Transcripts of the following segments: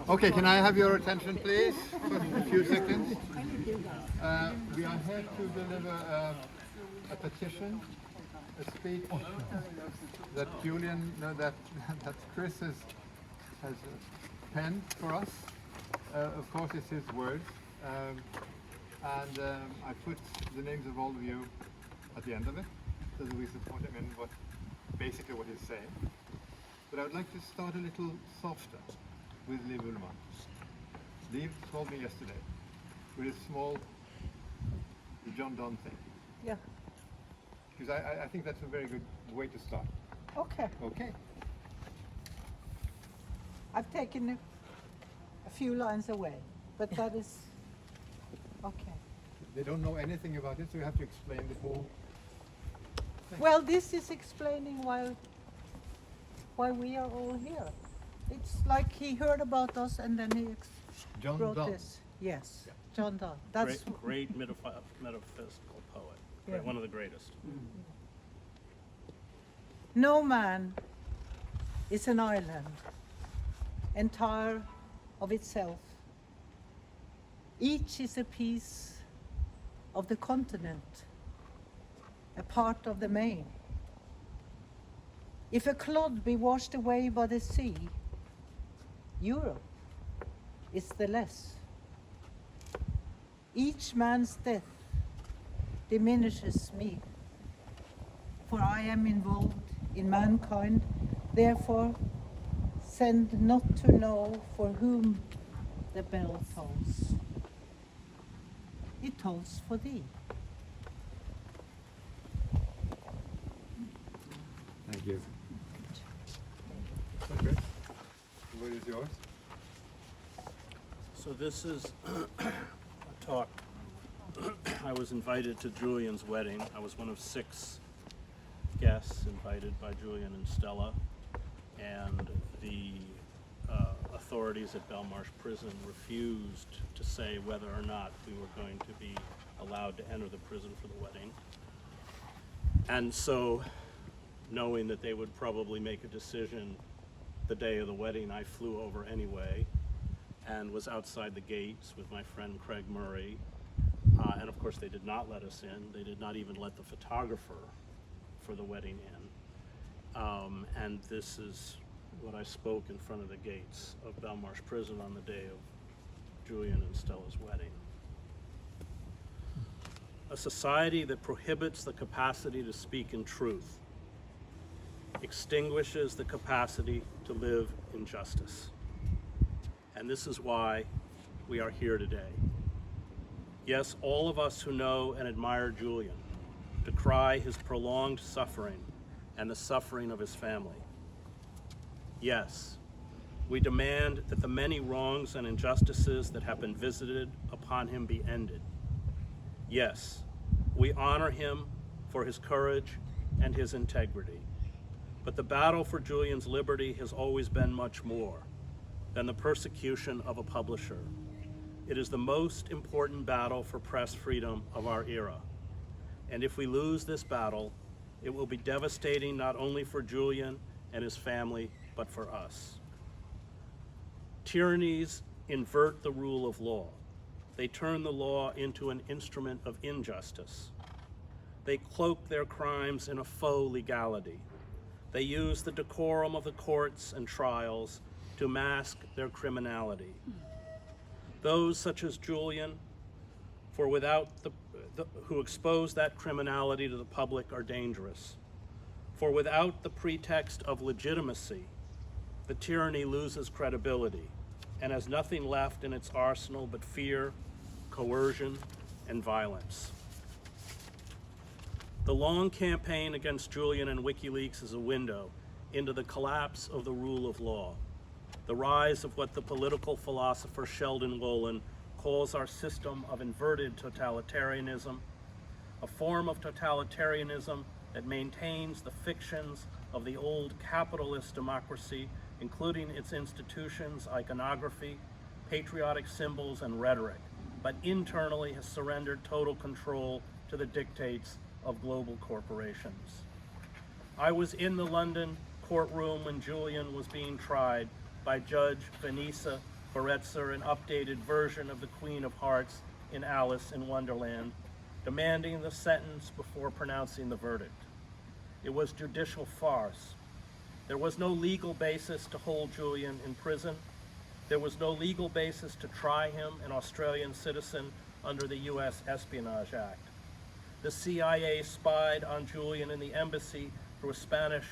Okay, can I have your attention, please, for a few seconds? We are here to deliver a petition, a speech that Julian, that Chris has penned for us. Of course, it's his words, and I put the names of all of you at the end of it, so that we support him in basically what he's saying. But I would like to start a little softer with Liv Ullmann. Liv told me yesterday with the John Donne thing. Yeah. Because I think that's a very good way to start. Okay. Okay. I've taken a few lines away, but that is okay. They don't know anything about it, so you have to explain the whole thing. Well, this is explaining why we are all here. It's like he heard about us and then he John wrote Donne. this. Yes, yeah. John Donne. That's great metaphysical poet. Yeah. One of the greatest. No man is an island, entire of itself. Each is a piece of the continent, a part of the main. If a clod be washed away by the sea, Europe is the less. Each man's death diminishes me, for I am involved in mankind, therefore send not to know for whom the bell tolls. It tolls for thee. Thank you. Okay. The word is yours. So this is a talk. I was invited to Julian's wedding. I was one of 6 guests invited by Julian and Stella, and the authorities at Belmarsh Prison refused to say whether or not we were going to be allowed to enter the prison for the wedding. And so, knowing that they would probably make a decision the day of the wedding, I flew over anyway and was outside the gates with my friend Craig Murray. And of course they did not let us in. They did not even let the photographer for the wedding in. And this is what I spoke in front of the gates of Belmarsh Prison on the day of Julian and Stella's wedding. A society that prohibits the capacity to speak in truth extinguishes the capacity to live in justice. And this is why we are here today. Yes, all of us who know and admire Julian decry his prolonged suffering and the suffering of his family. Yes, we demand that the many wrongs and injustices that have been visited upon him be ended. Yes, we honor him for his courage and his integrity. But the battle for Julian's liberty has always been much more than the persecution of a publisher. It is the most important battle for press freedom of our era. And if we lose this battle, it will be devastating not only for Julian and his family, but for us. Tyrannies invert the rule of law. They turn the law into an instrument of injustice. They cloak their crimes in a faux legality. They use the decorum of the courts and trials to mask their criminality. Those such as Julian, who expose that criminality to the public are dangerous. For without the pretext of legitimacy, the tyranny loses credibility and has nothing left in its arsenal but fear, coercion, and violence. The long campaign against Julian and WikiLeaks is a window into the collapse of the rule of law, the rise of what the political philosopher Sheldon Wolin calls our system of inverted totalitarianism, a form of totalitarianism that maintains the fictions of the old capitalist democracy, including its institutions, iconography, patriotic symbols, and rhetoric, but internally has surrendered total control to the dictates of global corporations. I was in the London courtroom when Julian was being tried by Judge Vanessa Pulitzerprize an updated version of the Queen of Hearts in Alice in Wonderland, demanding the sentence before pronouncing the verdict. It was judicial farce. There was no legal basis to hold Julian in prison. There was no legal basis to try him, an Australian citizen, under the U.S. Espionage Act. The CIA spied on Julian in the embassy through a Spanish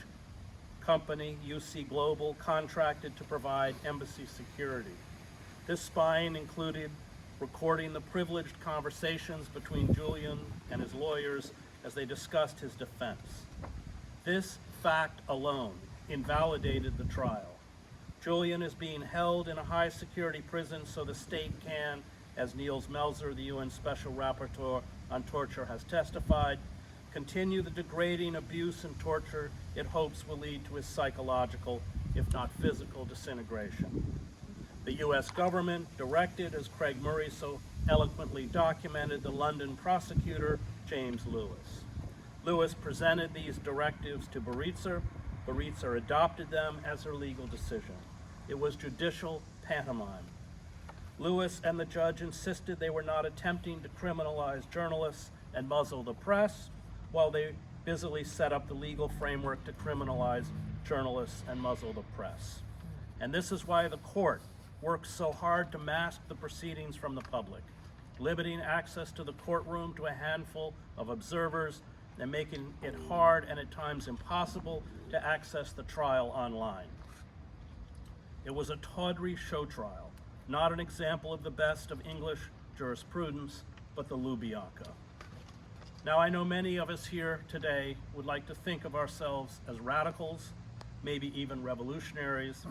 company, UC Global, contracted to provide embassy security. This spying included recording the privileged conversations between Julian and his lawyers as they discussed his defense. This fact alone invalidated the trial. Julian is being held in a high security prison so the state can, as Niels Melzer, the UN Special Rapporteur on Torture, has testified, continue the degrading abuse and torture it hopes will lead to his psychological, if not physical, disintegration. The US government directed, as Craig Murray so eloquently documented, the London prosecutor, James Lewis. Lewis presented these directives to Pulitzerprize. Pulitzerprize adopted them as her legal decision. It was judicial pantomime. Lewis and the judge insisted they were not attempting to criminalize journalists and muzzle the press, while they busily set up the legal framework to criminalize journalists and muzzle the press. And this is why the court works so hard to mask the proceedings from the public, limiting access to the courtroom to a handful of observers and making it hard and at times impossible to access the trial online. It was a tawdry show trial, not an example of the best of English jurisprudence, but the Lubyanka. Now, I know many of us here today would like to think of ourselves as radicals, maybe even revolutionaries,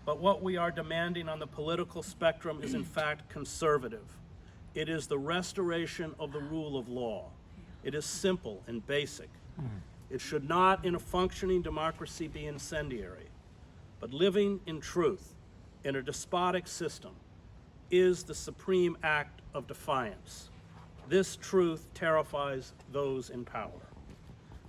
but what we are demanding on the political spectrum is in fact conservative. It is the restoration of the rule of law. It is simple and basic. It should not, in a functioning democracy, be incendiary. But living in truth in a despotic system is the supreme act of defiance. This truth terrifies those in power.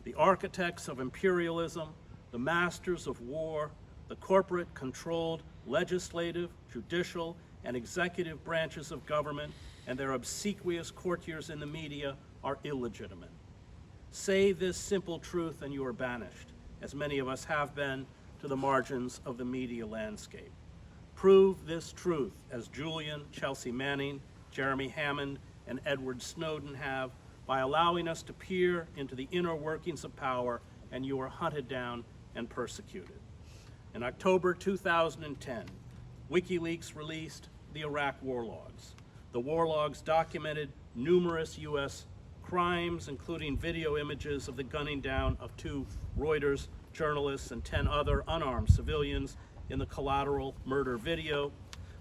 The architects of imperialism, the masters of war, the corporate-controlled legislative, judicial, and executive branches of government, and their obsequious courtiers in the media are illegitimate. Say this simple truth and you are banished, as many of us have been, to the margins of the media landscape. Prove this truth, as Julian, Chelsea Manning, Jeremy Hammond, and Edward Snowden have, by allowing us to peer into the inner workings of power, and you are hunted down and persecuted. In October 2010, WikiLeaks released the Iraq war logs. The war logs documented numerous U.S. crimes, including video images of the gunning down of 2 Reuters journalists and 10 other unarmed civilians in the collateral murder video,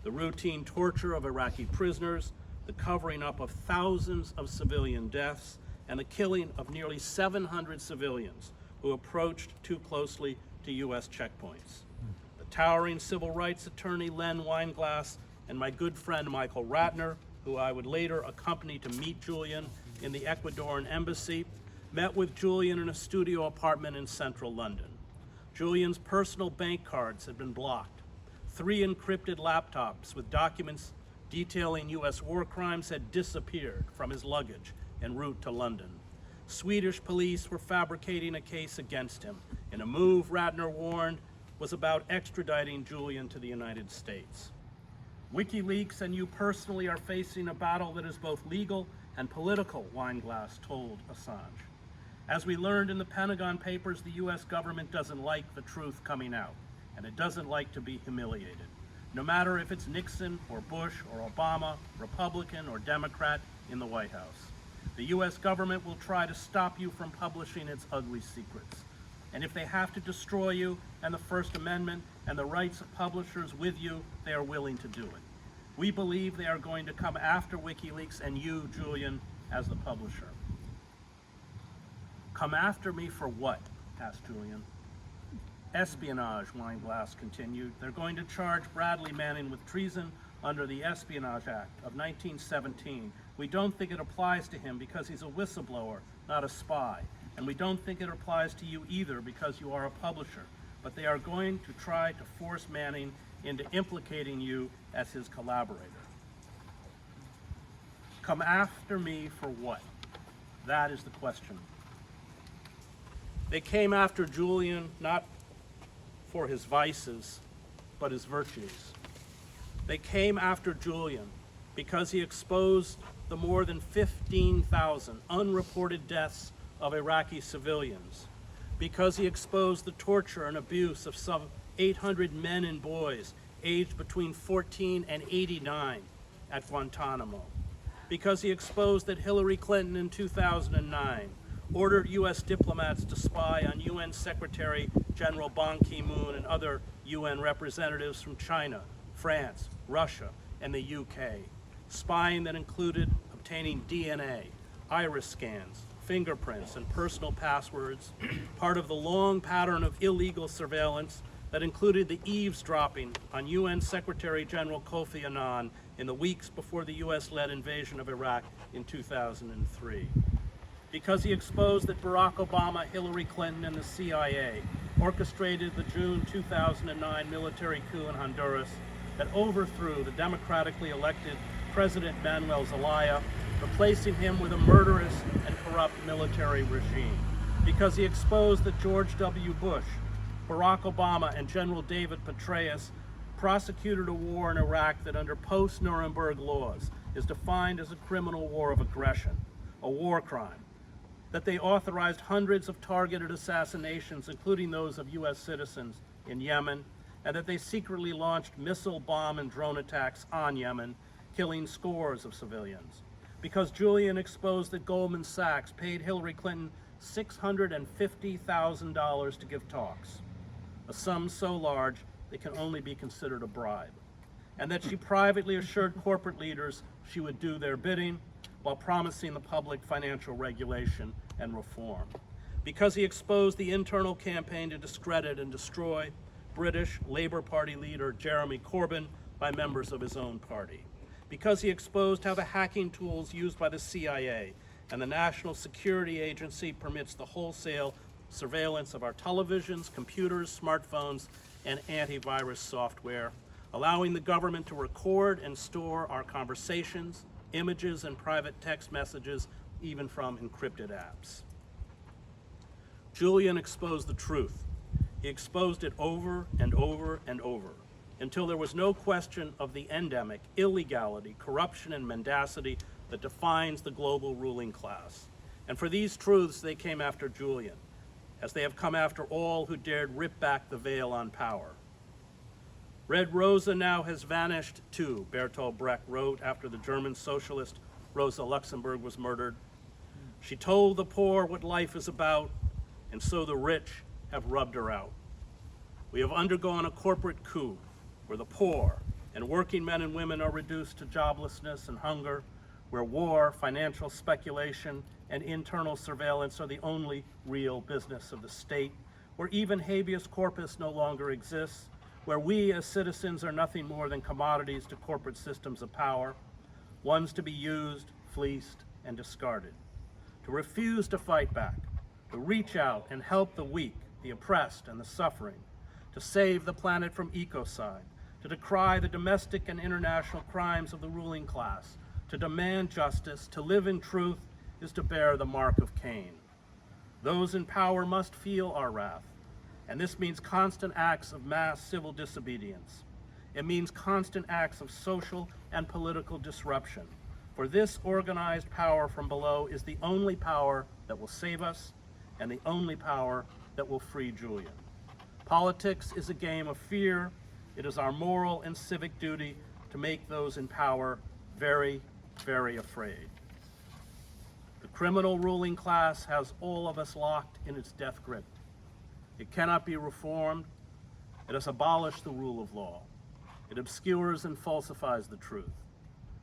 the routine torture of Iraqi prisoners, the covering up of thousands of civilian deaths, and the killing of nearly 700 civilians who approached too closely to U.S. checkpoints. The towering civil rights attorney Len Weinglass and my good friend Michael Ratner, who I would later accompany to meet Julian in the Ecuadorian embassy, met with Julian in a studio apartment in central London. Julian's personal bank cards had been blocked. 3 encrypted laptops with documents detailing U.S. war crimes had disappeared from his luggage en route to London. Swedish police were fabricating a case against him in a move Ratner warned was about extraditing Julian to the United States. WikiLeaks and you personally are facing a battle that is both legal and political, Weinglass told Assange. As we learned in the Pentagon Papers, the U.S. government doesn't like the truth coming out, and it doesn't like to be humiliated. No matter if it's Nixon or Bush or Obama, Republican or Democrat in the White House. The U.S. government will try to stop you from publishing its ugly secrets. And if they have to destroy you and the First Amendment and the rights of publishers with you, they are willing to do it. We believe they are going to come after WikiLeaks and you, Julian, as the publisher. Come after me for what? Asked Julian. Espionage, Weinglass continued. They're going to charge Bradley Manning with treason under the Espionage Act of 1917. We don't think it applies to him because he's a whistleblower, not a spy. And we don't think it applies to you either because you are a publisher. But they are going to try to force Manning into implicating you as his collaborator. Come after me for what? That is the question. They came after Julian not for his vices, but his virtues. They came after Julian because he exposed the more than 15,000 unreported deaths of Iraqi civilians, because he exposed the torture and abuse of some 800 men and boys aged between 14 and 89 at Guantanamo, because he exposed that Hillary Clinton in 2009 ordered U.S. diplomats to spy on UN Secretary General Ban Ki-moon and other UN representatives from China, France, Russia, and the UK, spying that included obtaining DNA, iris scans, fingerprints, and personal passwords, part of the long pattern of illegal surveillance that included the eavesdropping on UN Secretary General Kofi Annan in the weeks before the US-led invasion of Iraq in 2003. Because he exposed that Barack Obama, Hillary Clinton, and the CIA orchestrated the June 2009 military coup in Honduras that overthrew the democratically elected President Manuel Zelaya, replacing him with a murderous and corrupt military regime. Because he exposed that George W. Bush, Barack Obama, and General David Petraeus prosecuted a war in Iraq that under post-Nuremberg laws is defined as a criminal war of aggression, a war crime, that they authorized hundreds of targeted assassinations, including those of US citizens in Yemen, and that they secretly launched missile, bomb, and drone attacks on Yemen, killing scores of civilians. Because Julian exposed that Goldman Sachs paid Hillary Clinton $650,000 to give talks, a sum so large it can only be considered a bribe, and that she privately assured corporate leaders she would do their bidding while promising the public financial regulation and reform. Because he exposed the internal campaign to discredit and destroy British Labour Party leader Jeremy Corbyn by members of his own party. Because he exposed how the hacking tools used by the CIA and the National Security Agency permits the wholesale surveillance of our televisions, computers, smartphones, and antivirus software, allowing the government to record and store our conversations, images, and private text messages, even from encrypted apps. Julian exposed the truth. He exposed it over and over and over, until there was no question of the endemic illegality, corruption, and mendacity that defines the global ruling class. And for these truths, they came after Julian, as they have come after all who dared rip back the veil on power. Red Rosa now has vanished too, Bertolt Brecht wrote after the German socialist Rosa Luxemburg was murdered. She told the poor what life is about, and so the rich have rubbed her out. We have undergone a corporate coup where the poor and working men and women are reduced to joblessness and hunger, where war, financial speculation, and internal surveillance are the only real business of the state, where even habeas corpus no longer exists, where we as citizens are nothing more than commodities to corporate systems of power, ones to be used, fleeced, and discarded. To refuse to fight back, to reach out and help the weak, the oppressed, and the suffering, to save the planet from ecocide, to decry the domestic and international crimes of the ruling class, to demand justice, to live in truth, is to bear the mark of Cain. Those in power must feel our wrath, and this means constant acts of mass civil disobedience. It means constant acts of social and political disruption, for this organized power from below is the only power that will save us and the only power that will free Julian. Politics is a game of fear. It is our moral and civic duty to make those in power very, very afraid. The criminal ruling class has all of us locked in its death grip. It cannot be reformed. It has abolished the rule of law. It obscures and falsifies the truth.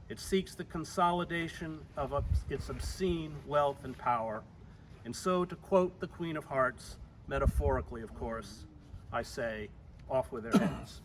It seeks the consolidation of its obscene wealth and power. And so, to quote the Queen of Hearts, metaphorically of course, I say, off with their heads.